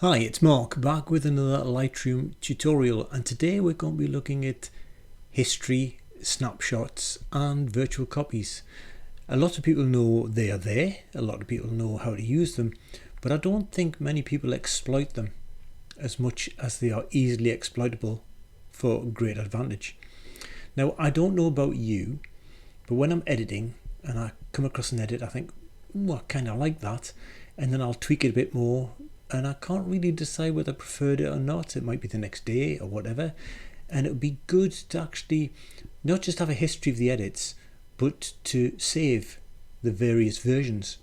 Hi, it's Mark back with another Lightroom tutorial, and today we're going to be looking at history, snapshots and virtual copies. A lot of people know they are there, a lot of people know how to use them, but I don't think many people exploit them as much as they are easily exploitable for great advantage. Now, I don't know about you, but when I'm editing and I come across an edit, I think, I kind of like that, and then I'll tweak it a bit more, and I can't really decide whether I preferred it or not. It might be the next day or whatever, and it would be good to actually not just have a history of the edits, but to save the various versions.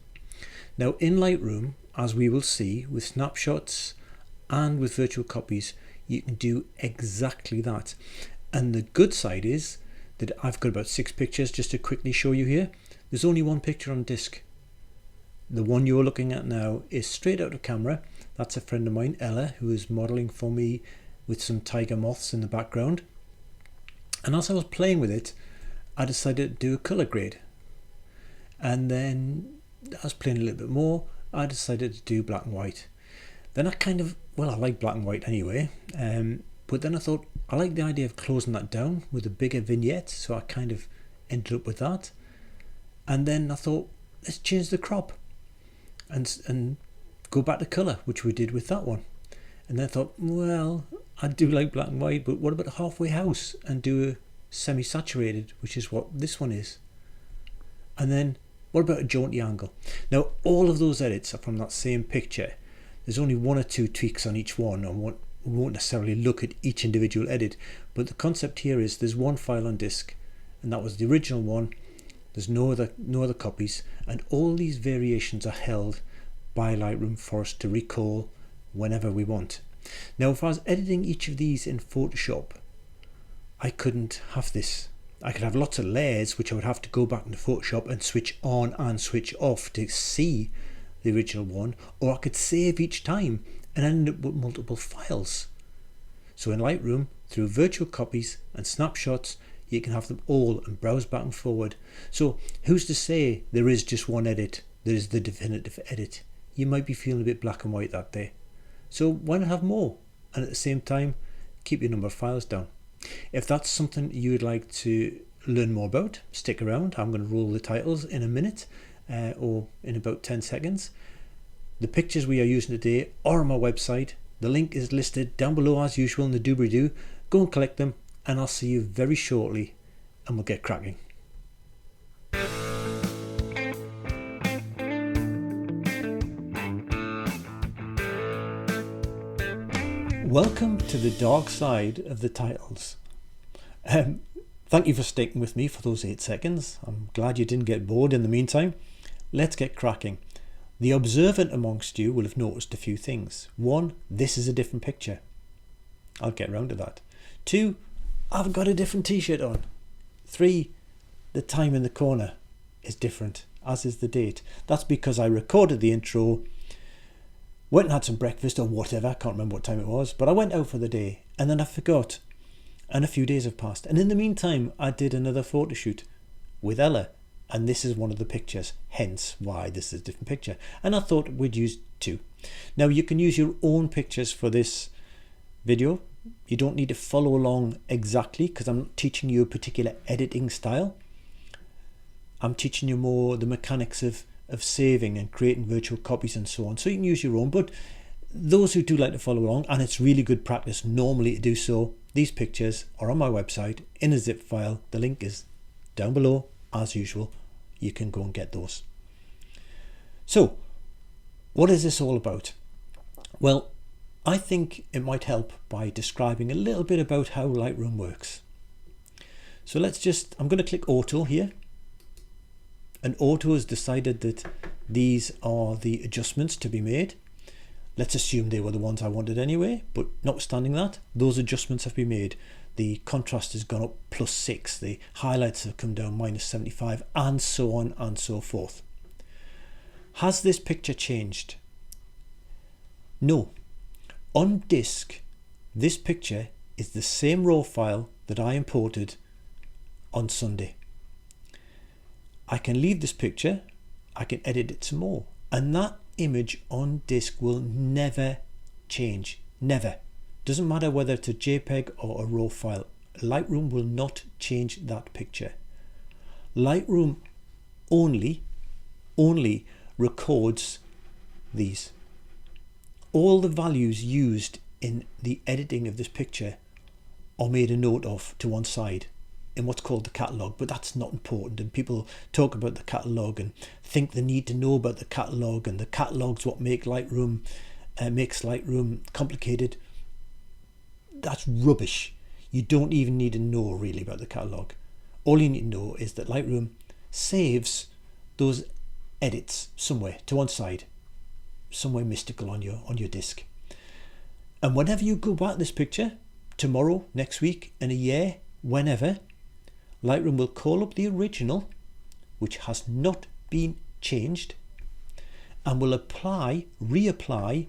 Now in Lightroom, as we will see with snapshots and with virtual copies, you can do exactly that. And the good side is that I've got about 6 pictures just to quickly show you here. There's only one picture on disk. The one you're looking at now is straight out of camera. That's a friend of mine, Ella, who is modelling for me with some tiger moths in the background. And as I was playing with it, I decided to do a colour grade. And then as I was playing a little bit more, I decided to do black and white. Then I I like black and white anyway. But then I thought, I like the idea of closing that down with a bigger vignette. So I kind of ended up with that. And then I thought, let's change the crop and go back to colour, which we did with that one. And then I thought, well, I do like black and white, but what about a halfway house and do a semi-saturated, which is what this one is. And then what about a jaunty angle? Now all of those edits are from that same picture. There's only 1 or 2 tweaks on each one, and we won't necessarily look at each individual edit, but the concept here is there's one file on disk, and that was the original one. There's no other copies, and all these variations are held by Lightroom for us to recall whenever we want. Now if I was editing each of these in Photoshop, I couldn't have this. I could have lots of layers which I would have to go back into Photoshop and switch on and switch off to see the original one, or I could save each time and end up with multiple files. So in Lightroom, through virtual copies and snapshots, you can have them all and browse back and forward. So who's to say there is just one edit, there is the definitive edit? You might be feeling a bit black and white that day. So why not have more? And at the same time, keep your number of files down. If that's something you would like to learn more about, stick around. I'm going to roll the titles in a minute or in about 10 seconds. The pictures we are using today are on my website. The link is listed down below as usual in the doobly-doo. Go and collect them, and I'll see you very shortly, and we'll get cracking. Welcome to the dark side of the titles. Thank you for sticking with me for those 8 seconds. I'm glad you didn't get bored in the meantime. Let's get cracking. The observant amongst you will have noticed a few things. 1, this is a different picture. I'll get round to that. 2, I've got a different t-shirt on. 3, the time in the corner is different, as is the date. That's because I recorded the intro, went and had some breakfast or whatever, I can't remember what time it was, but I went out for the day and then I forgot, and a few days have passed, and in the meantime I did another photo shoot with Ella, and this is one of the pictures, hence why this is a different picture, and I thought we'd use 2. Now you can use your own pictures for this video. You don't need to follow along exactly because I'm not teaching you a particular editing style. I'm teaching you more the mechanics of saving and creating virtual copies and so on. So you can use your own, but those who do like to follow along, and it's really good practice normally to do so, these pictures are on my website in a zip file. The link is down below as usual. You can go and get those. So what is this all about? Well, I think it might help by describing a little bit about how Lightroom works. So I'm going to click Auto here. And Auto has decided that these are the adjustments to be made. Let's assume they were the ones I wanted anyway, but notwithstanding that, those adjustments have been made. The contrast has gone up +6, the highlights have come down -75, and so on and so forth. Has this picture changed? No. On disk, this picture is the same raw file that I imported on Sunday. I can leave this picture, I can edit it some more, and that image on disk will never change. Never. Doesn't matter whether it's a JPEG or a RAW file. Lightroom will not change that picture. Lightroom only records these. All the values used in the editing of this picture are made a note of to one side in what's called the catalogue, but that's not important, and people talk about the catalogue and think they need to know about the catalogue, and the catalogue's what makes Lightroom complicated. That's rubbish. You don't even need to know really about the catalogue. All you need to know is that Lightroom saves those edits somewhere to one side, somewhere mystical on your disk. And whenever you go back to this picture, tomorrow, next week, in a year, whenever, Lightroom will call up the original, which has not been changed, and will reapply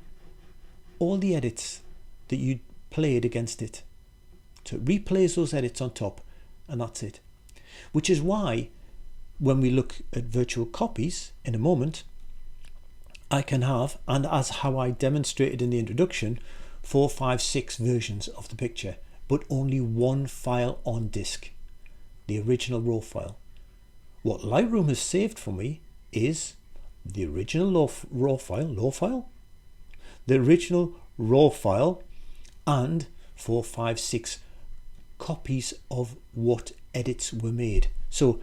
all the edits that you played against it. So it replays those edits on top, and that's it. Which is why when we look at virtual copies in a moment, I can have, and as how I demonstrated in the introduction, 4, 5, 6 versions of the picture, but only one file on disk, the original RAW file. What Lightroom has saved for me is the original RAW file, the original RAW file, and 4, 5, 6 copies of what edits were made. So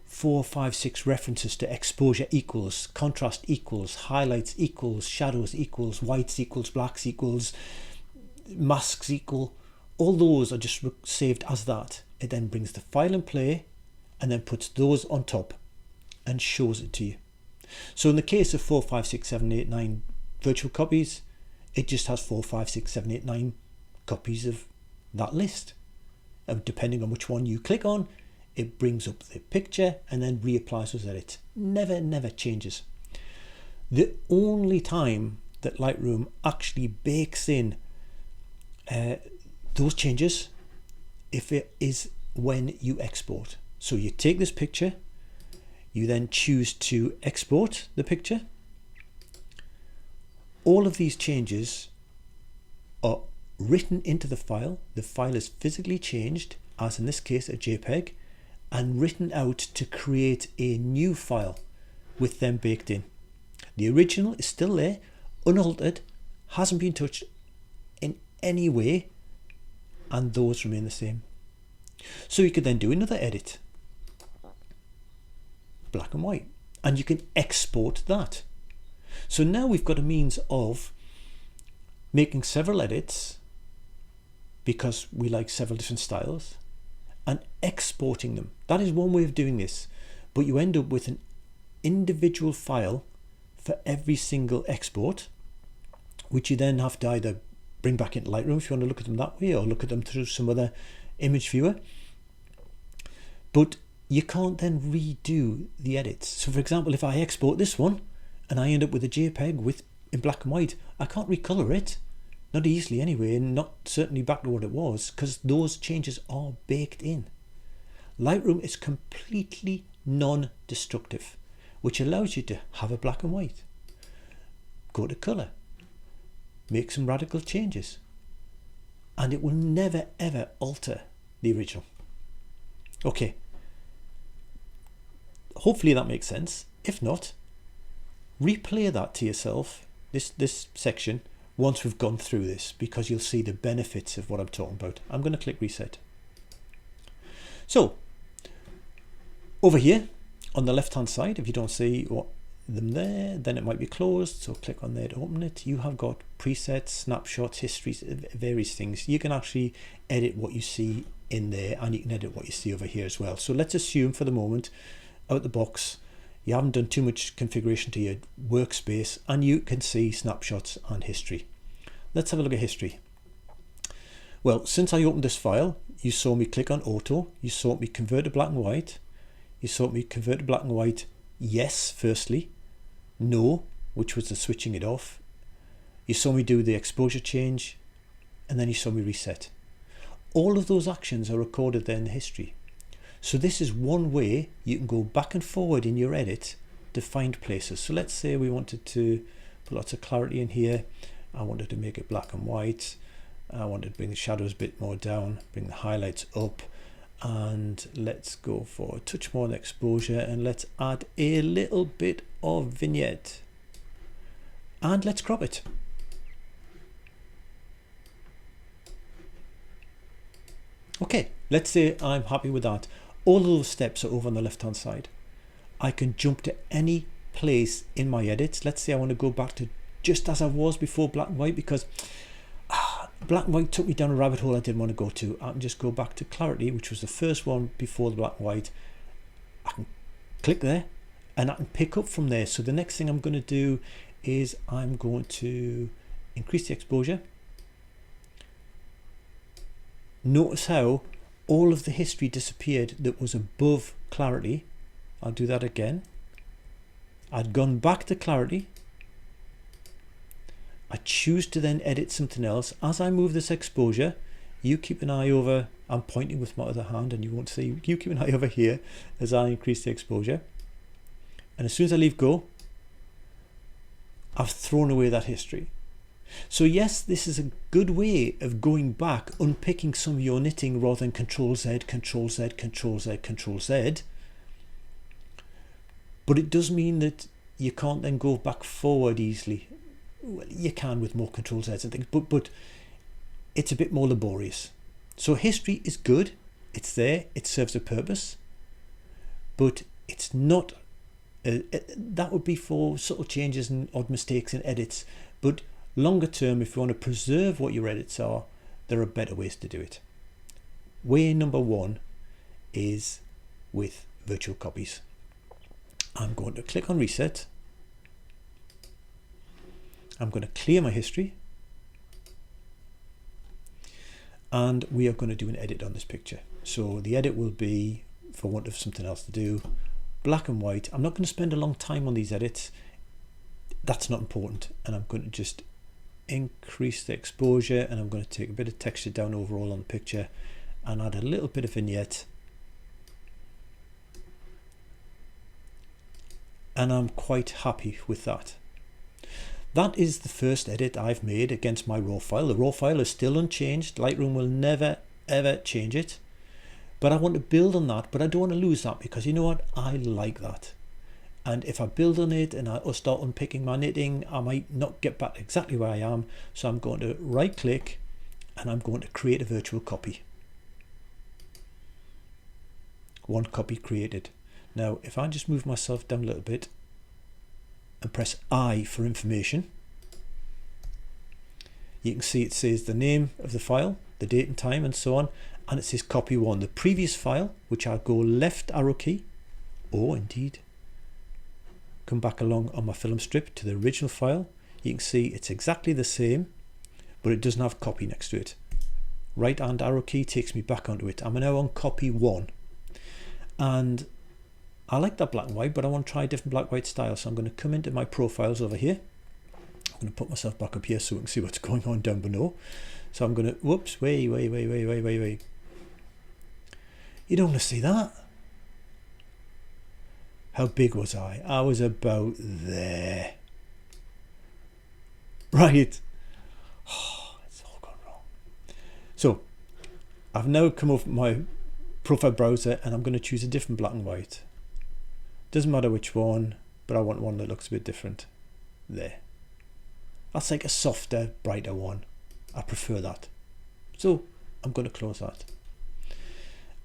4, 5, 6 references to exposure equals, contrast equals, highlights equals, shadows equals, whites equals, blacks equals, masks equal. All those are just saved as that. It then brings the file in play and then puts those on top and shows it to you. So in the case of 4, 5, 6, 7, 8, 9 virtual copies, it just has 4, 5, 6, 7, 8, 9 copies of that list. And depending on which one you click on, it brings up the picture and then reapplies those edits. Never changes. The only time that Lightroom actually bakes in those changes if it is when you export. So you take this picture, you then choose to export the picture. All of these changes are written into the file. The file is physically changed, as in this case a JPEG, and written out to create a new file with them baked in. The original is still there, unaltered, hasn't been touched in any way, and those remain the same. So you could then do another edit, black and white, and you can export that. So now we've got a means of making several edits because we like several different styles and exporting them. That is one way of doing this, but you end up with an individual file for every single export, which you then have to either bring back into Lightroom if you want to look at them that way, or look at them through some other image viewer. But you can't then redo the edits. So for example, if I export this one and I end up with a JPEG in black and white, I can't recolor it, not easily anyway, and not certainly back to what it was, because those changes are baked in. Lightroom is completely non-destructive, which allows you to have a black and white, go to color, make some radical changes, and it will never ever alter the original. Okay, hopefully that makes sense. If not, replay that to yourself, this section, once we've gone through this, because you'll see the benefits of what I'm talking about. I'm going to click reset. So over here on the left hand side, if you don't see them there, then it might be closed, so click on there to open it. You have got presets, snapshots, histories, various things. You can actually edit what you see in there, and you can edit what you see over here as well. So let's assume for the moment, out the box, you haven't done too much configuration to your workspace, and you can see snapshots and history. Let's have a look at history. Well, since I opened this file, you saw me click on auto, you saw me convert to black and white, you saw me convert to black and white, yes firstly, no, which was the switching it off, you saw me do the exposure change, and then you saw me reset. All of those actions are recorded there in the history. So this is one way you can go back and forward in your edit to find places. So let's say we wanted to put lots of clarity in here. I wanted to make it black and white. I wanted to bring the shadows a bit more down, bring the highlights up, and let's go for a touch more exposure, and let's add a little bit of vignette, and let's crop it. Okay, let's say I'm happy with that. All of those steps are over on the left hand side. I can jump to any place in my edits. Let's say I want to go back to just as I was before black and white, because black and white took me down a rabbit hole I didn't want to go to. I can just go back to clarity, which was the first one before the black and white. I can click there and I can pick up from there. So the next thing I'm going to do is I'm going to increase the exposure. Notice how all of the history disappeared that was above clarity. I'll do that again. I'd gone back to clarity. I choose to then edit something else. As I move this exposure, you keep an eye over, I'm pointing with my other hand and you won't see, you keep an eye over here as I increase the exposure. And as soon as I leave go, I've thrown away that history. So yes, this is a good way of going back, unpicking some of your knitting rather than Control Z, Control Z, Control Z, Control Z. But it does mean that you can't then go back forward easily. Well, you can with more Control Zs and things, but it's a bit more laborious. So history is good, it's there, it serves a purpose, but it's not, that would be for subtle changes and odd mistakes in edits. But longer term, if you want to preserve what your edits are, there are better ways to do it. Way number one is with virtual copies. I'm going to click on reset. I'm going to clear my history. And we are going to do an edit on this picture. So the edit will be, for want of something else to do, black and white. I'm not going to spend a long time on these edits. That's not important. And I'm going to just increase the exposure, and I'm going to take a bit of texture down overall on the picture and add a little bit of vignette. And I'm quite happy with that. That is the first edit I've made against my raw file. The raw file is still unchanged. Lightroom will never ever change it. But I want to build on that, but I don't want to lose that, because you know what? I like that. And if I build on it and I start unpicking my knitting, I might not get back exactly where I am. So I'm going to right click and I'm going to create a virtual copy. One copy created. Now, if I just move myself down a little bit and press I for information, you can see it says the name of the file, the date and time and so on, and it says copy one. The previous file, which I'll go left arrow key, or indeed come back along on my film strip to the original file, you can see it's exactly the same, but it doesn't have copy next to it. Right hand arrow key takes me back onto it. I'm now on copy one. And I like that black and white, but I want to try a different black and white style. So I'm going to come into my profiles over here. I'm going to put myself back up here so we can see what's going on down below. So I'm going to, whoops, wait. You don't want to see that. How big was I? I was about there. Right. Oh, it's all gone wrong. So I've now come off my profile browser and I'm going to choose a different black and white. Doesn't matter which one, but I want one that looks a bit different. There. That's like a softer, brighter one. I prefer that. So I'm going to close that.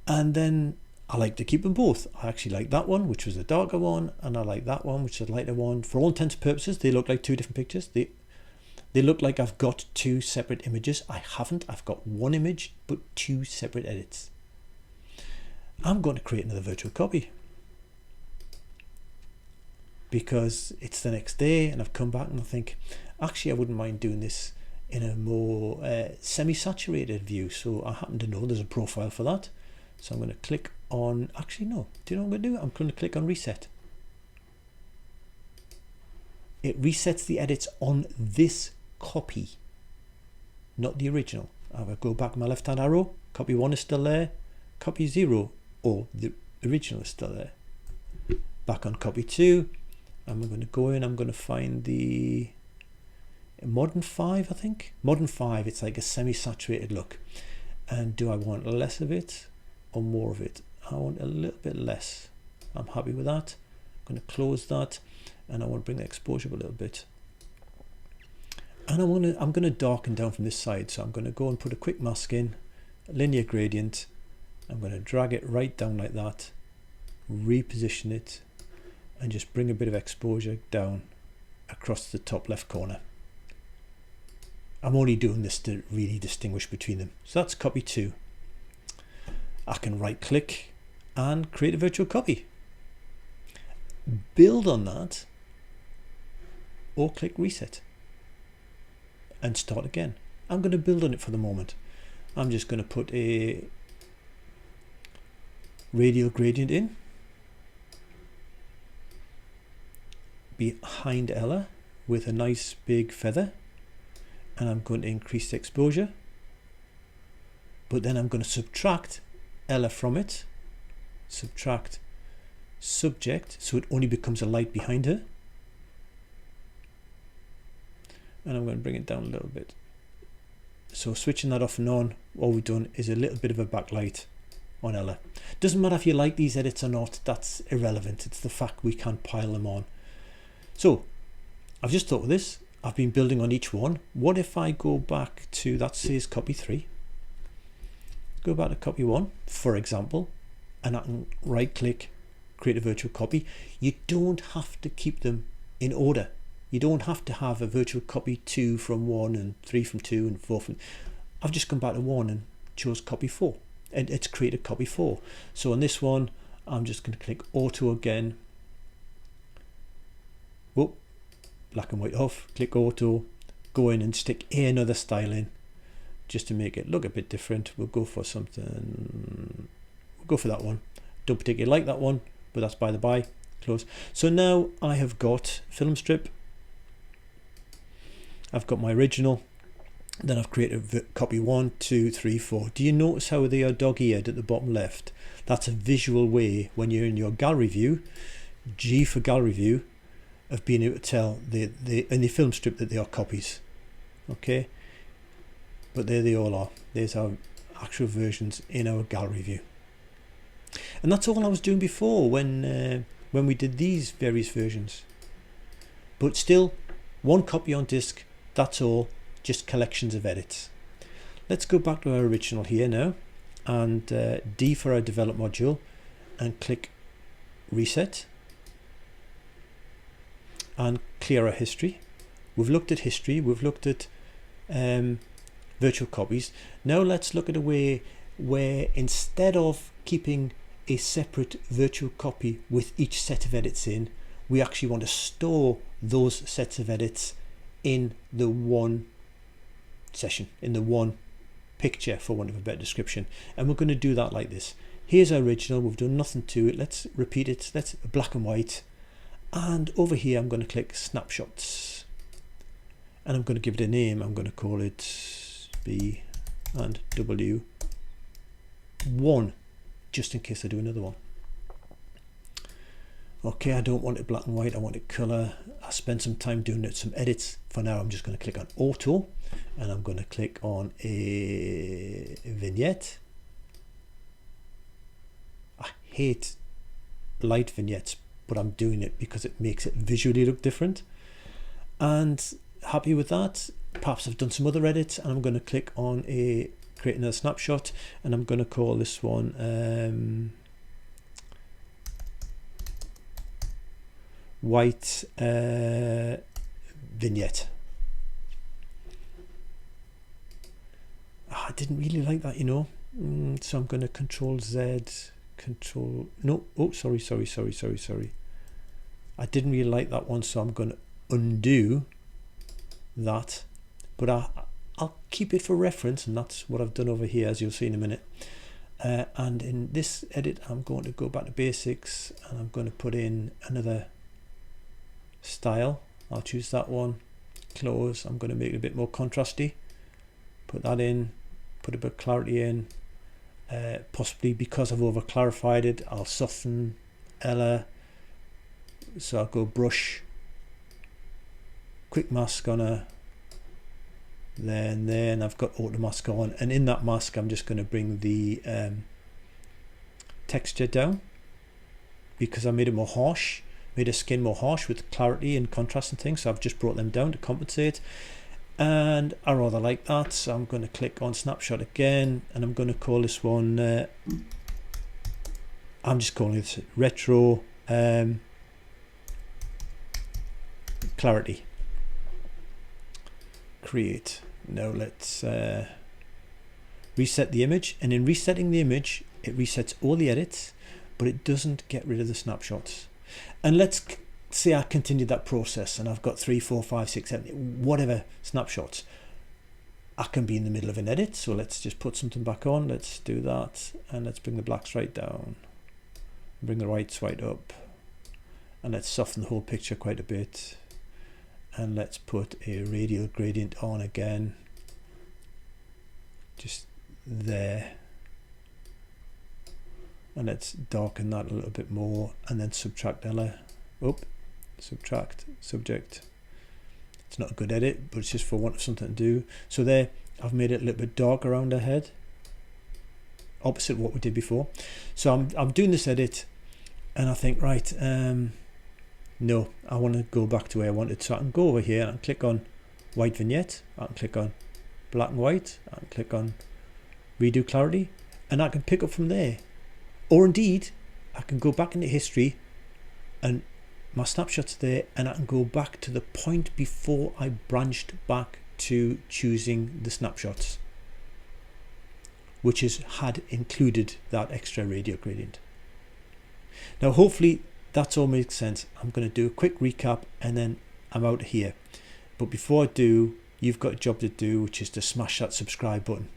And then I like to keep them both. I actually like that one, which was the darker one, and I like that one, which is the lighter one. For all intents and purposes, they look like two different pictures. They look like I've got two separate images. I haven't. I've got one image, but two separate edits. I'm going to create another virtual copy because it's the next day and I've come back and I think, actually, I wouldn't mind doing this in a more semi-saturated view. So I happen to know there's a profile for that. So I'm going to click on, actually no, do you know what I'm going to do? I'm going to click on reset. It resets the edits on this copy, not the original. I will go back my left hand arrow, copy one is still there, copy 0, or the original is still there. Back on copy 2, I'm going to go in, I'm going to find the Modern 5, I think. Modern 5, it's like a semi-saturated look. And do I want less of it or more of it? I want a little bit less. I'm happy with that. I'm going to close that, and I want to bring the exposure up a little bit. And I'm going to darken down from this side. So I'm going to go and put a quick mask in, linear gradient. I'm going to drag it right down like that, reposition it, and just bring a bit of exposure down across the top left corner. I'm only doing this to really distinguish between them. So that's copy 2. I can right click and create a virtual copy. Build on that, or click reset and start again. I'm going to build on it for the moment. I'm just going to put a radial gradient in behind Ella with a nice big feather, and I'm going to increase the exposure, but then I'm going to subtract Ella from it, subtract subject, so it only becomes a light behind her, and I'm going to bring it down a little bit. So switching that off and on, all we've done is a little bit of a backlight on Ella. Doesn't matter if you like these edits or not, that's irrelevant. It's the fact we can pile them on. So I've just thought of this. I've been building on each one. What if I go back to, that says copy 3, go back to copy 1, for example, and I can right click, create a virtual copy. You don't have to keep them in order. You don't have to have a virtual copy 2 from 1 and 3 from 2 and 4 from... I've just come back to 1 and chose copy 4, and it's created copy 4. So on this one, I'm just going to click auto again. Whoop, black and white off, click auto, go in and stick another style in just to make it look a bit different. We'll go for something, we'll go for that one. Don't particularly like that one, but that's by the by. Close. So now I have got film strip, I've got my original, then I've created copy 1, 2, 3, 4. Do you notice how they are dog-eared at the bottom left? That's a visual way when you're in your gallery view, G for gallery view, of being able to tell in the film strip that they are copies. Okay, but there they all are. There's our actual versions in our gallery view, and that's all I was doing before when we did these various versions. But still, one copy on disk. That's all. Just collections of edits. Let's go back to our original here now, and D for our develop module, and click reset. And clear our history. We've looked at history, we've looked at virtual copies. Now let's look at a way where instead of keeping a separate virtual copy with each set of edits in, we actually want to store those sets of edits in the one session, in the one picture, for want of a better description. And we're going to do that like this. Here's our original, we've done nothing to it. Let's repeat it. Let's black and white. And over here I'm going to click snapshots, and I'm going to give it a name. I'm going to call it B and W 1, just in case I do another one. Okay, I don't want it black and white, I want it color. I spent some time doing it, some edits. For now I'm just going to click on auto, and I'm going to click on a vignette. I hate light vignettes, but I'm doing it because it makes it visually look different. And happy with that. Perhaps I've done some other edits, and I'm going to click on create another snapshot, and I'm going to call this one white vignette. I didn't really like that, you know, so I'm going to control Z, control, no, oh, sorry. I didn't really like that one, so I'm going to undo that, but I'll keep it for reference, and that's what I've done over here, as you'll see in a minute. And in this edit I'm going to go back to basics, and I'm going to put in another style. I'll choose that one, close. I'm going to make it a bit more contrasty, put that in, put a bit of clarity in. Possibly because I've over clarified it, I'll soften Ella, so I'll go brush, quick mask on her, there and there, and I've got auto mask on, and in that mask I'm just going to bring the texture down because I made it more harsh, made her skin more harsh with clarity and contrast and things, so I've just brought them down to compensate, and I rather like that. So I'm going to click on snapshot again, and I'm going to call this one I'm just calling this retro clarity. Create. Now let's reset the image, and in resetting the image it resets all the edits, but it doesn't get rid of the snapshots. And let's say I continue that process and I've got 3, 4, 5, 6, 7, whatever snapshots. I can be in the middle of an edit, so let's just put something back on. Let's do that, and let's bring the blacks right down, bring the whites right up, and let's soften the whole picture quite a bit, and let's put a radial gradient on again, just there, and let's darken that a little bit more, and then subtract subtract subject. It's not a good edit, but it's just for want of something to do. So there, I've made it a little bit dark around her head, opposite what we did before. So I'm doing this edit, and I think, right, no, I want to go back to where I wanted. So I can go over here and click on white vignette, I can click on black and white, I can click on redo clarity, and I can pick up from there. Or indeed, I can go back into history, and my snapshot's there, and I can go back to the point before I branched back to choosing the snapshots, which had included that extra radial gradient. Now hopefully that's all makes sense. I'm going to do a quick recap and then I'm out of here. But before I do, you've got a job to do, which is to smash that subscribe button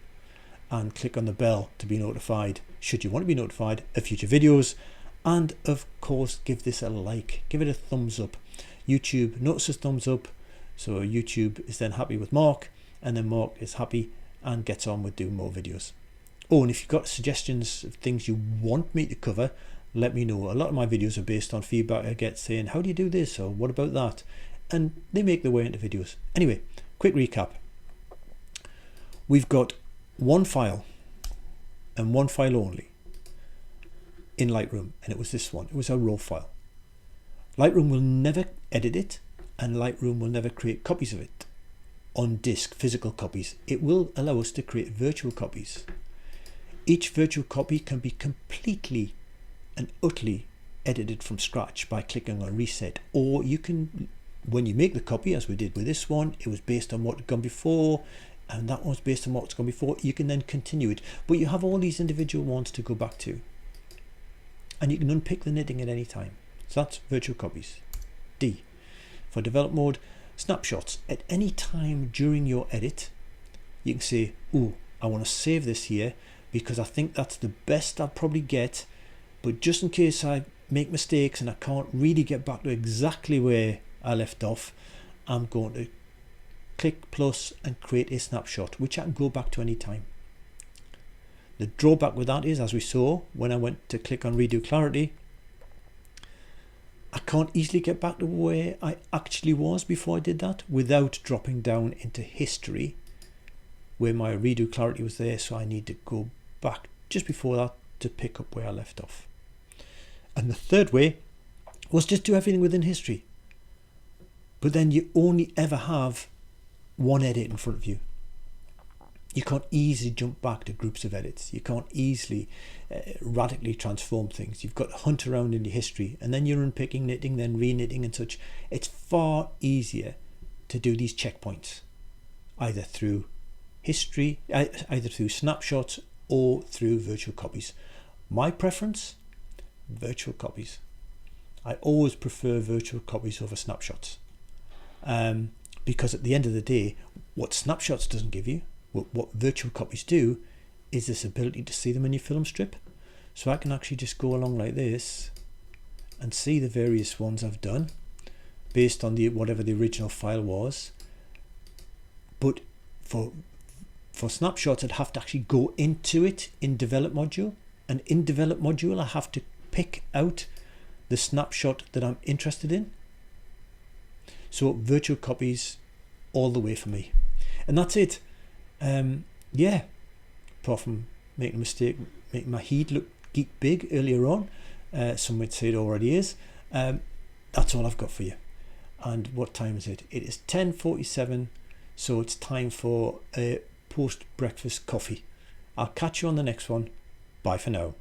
and click on the bell to be notified, should you want to be notified of future videos. And of course, give this a like, give it a thumbs up. YouTube notices thumbs up, so YouTube is then happy with Mark, and then Mark is happy and gets on with doing more videos. Oh, and if you've got suggestions of things you want me to cover, let me know. A lot of my videos are based on feedback I get saying, how do you do this, or what about that? And they make their way into videos. Anyway, quick recap. We've got one file and one file only in Lightroom, and it was this one. It was a raw file. Lightroom will never edit it, and Lightroom will never create copies of it on disk, physical copies. It will allow us to create virtual copies. Each virtual copy can be completely and utterly edited from scratch by clicking on reset, or you can, when you make the copy, as we did with this one, it was based on what had gone before, and that one was based on what's gone before. You can then continue it, but you have all these individual ones to go back to, and you can unpick the knitting at any time. So that's virtual copies. D, for develop mode, snapshots. At any time during your edit, you can say, oh, I want to save this here because I think that's the best I'll probably get, but just in case I make mistakes and I can't really get back to exactly where I left off, I'm going to click plus and create a snapshot, which I can go back to any time. The drawback with that is, as we saw, when I went to click on redo clarity, I can't easily get back to where I actually was before I did that without dropping down into history where my redo clarity was there. So I need to go back just before that to pick up where I left off. And the third way was just do everything within history. But then you only ever have one edit in front of you. You can't easily jump back to groups of edits. You can't easily radically transform things. You've got to hunt around in your history, and then you're unpicking, knitting, then re-knitting and such. It's far easier to do these checkpoints, either through history, either through snapshots or through virtual copies. My preference, virtual copies. I always prefer virtual copies over snapshots, because at the end of the day, what snapshots doesn't give you, what virtual copies do, is this ability to see them in your film strip. So I can actually just go along like this and see the various ones I've done based on the whatever the original file was. But for snapshots, I'd have to actually go into it in develop module, and in develop module I have to pick out the snapshot that I'm interested in. So virtual copies all the way for me. And that's it. Yeah, apart from making a mistake, making my heat look geek big earlier on, some would say it already is. That's all I've got for you. And what time is it? It is 10:47, so it's time for a post-breakfast coffee. I'll catch you on the next one. Bye for now.